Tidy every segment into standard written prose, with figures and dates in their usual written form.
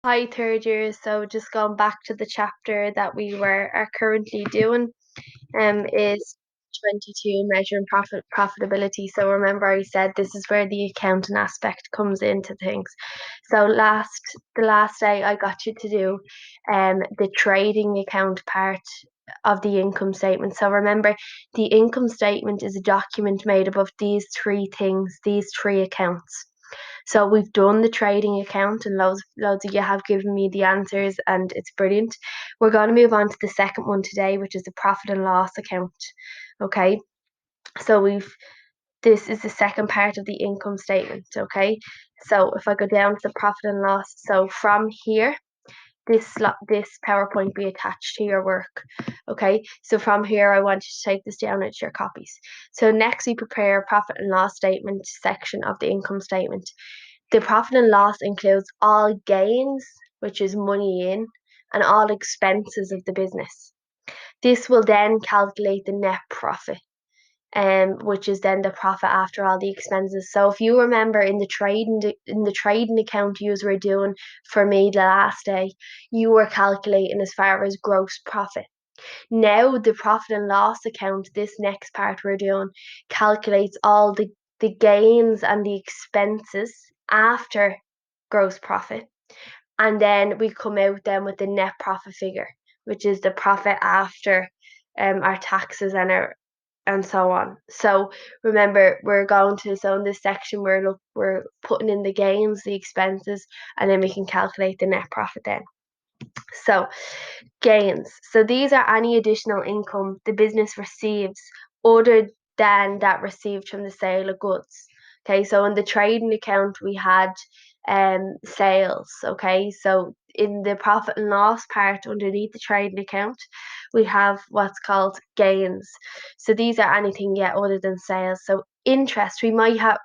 Hi, third years. So just going back to the chapter that we are currently doing, is 22 measuring profitability. So remember, I said this is where the accounting aspect comes into things. So the last day I got you to do the trading account part of the income statement. So remember, the income statement is a document made up of these three things, these three accounts. So we've done the trading account, and loads of you have given me the answers, and it's brilliant. We're going to move on to the second one today, which is the profit and loss account. Okay, so this is the second part of the income statement. Okay, so if I go down to the profit and loss, so from here, this PowerPoint be attached to your work. Okay, so from here, I want you to take this down into your copies. So next, we prepare a profit and loss statement section of the income statement. The profit and loss includes all gains, which is money in, and all expenses of the business. This will then calculate the net profit, which is then the profit after all the expenses. So if you remember in the trading account you were doing for me the last day, you were calculating as far as gross profit. Now the profit and loss account, this next part we're doing, calculates all the gains and the expenses after gross profit. And then we come out then with the net profit figure, which is the profit after our taxes and so on. So remember, so in this section we're putting in the gains, the expenses, and then we can calculate the net profit then. So gains. So these are any additional income the business receives other than that received from the sale of goods. Okay, so in the trading account we had sales. Okay, so in the profit and loss part underneath the trading account, we have what's called gains. So these are anything yet other than sales. So interest, we might have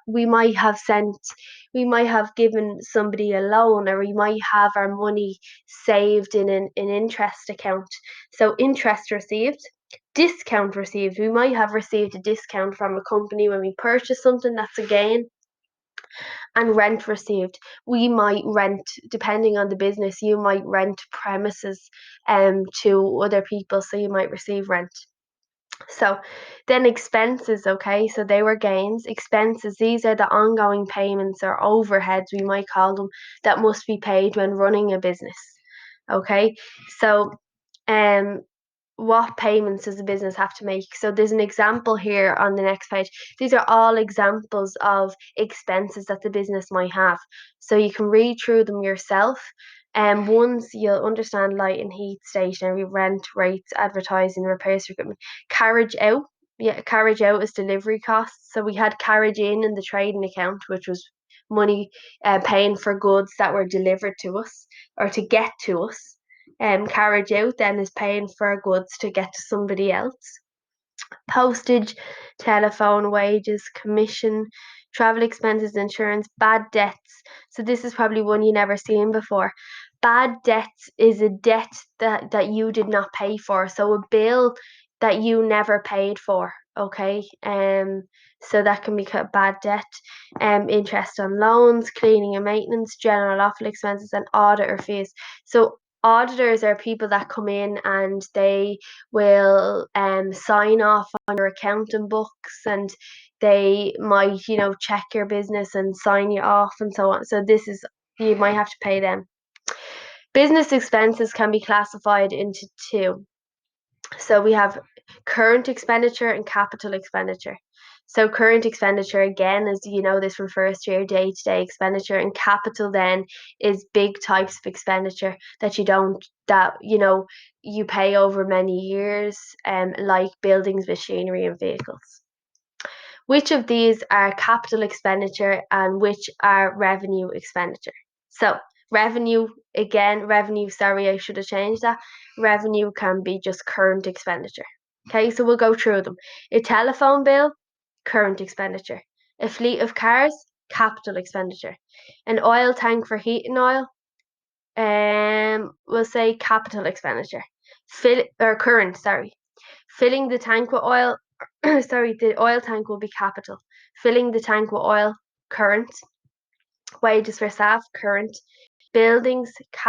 given somebody a loan, or we might have our money saved in an interest account. So interest received, discount received. We might have received a discount from a company when we purchase something, that's a gain. And rent received. We might rent, depending on the business, you might rent premises to other people, so you might receive rent. So then expenses, okay, so they were gains. Expenses, these are the ongoing payments or overheads, we might call them, that must be paid when running a business. Okay, so what payments does the business have to make? So there's an example here on the next page. These are all examples of expenses that the business might have. So you can read through them yourself. And once you'll understand light and heat, stationery, rent, rates, advertising, repairs, equipment, carriage out. Yeah, carriage out is delivery costs. So we had carriage in the trading account, which was money paying for goods that were delivered to us or to get to us. Carriage out then is paying for goods to get to somebody else. Postage, telephone, wages, commission, travel expenses, insurance, bad debts. So this is probably one you never seen before. Bad debts is a debt that you did not pay for. So a bill that you never paid for. Okay. So that can be bad debt. Interest on loans, cleaning and maintenance, general office expenses, and auditor fees. So auditors are people that come in and they will sign off on your accounting books, and they might check your business and sign you off and so on. So this is, you might have to pay them. Business expenses can be classified into two. So we have current expenditure and capital expenditure. So current expenditure, again, as you know, this refers to your day-to-day expenditure, and capital then is big types of expenditure that you pay over many years, like buildings, machinery, and vehicles. Which of these are capital expenditure and which are revenue expenditure? So revenue, sorry, I should have changed that. Revenue can be just current expenditure. Okay, so we'll go through them. A telephone bill, current expenditure. A fleet of cars, capital expenditure. An oil tank for heating oil, we'll say capital expenditure. Current, sorry. Filling the tank with oil, sorry, the oil tank will be capital. Filling the tank with oil, current. Wages for staff, current. Buildings,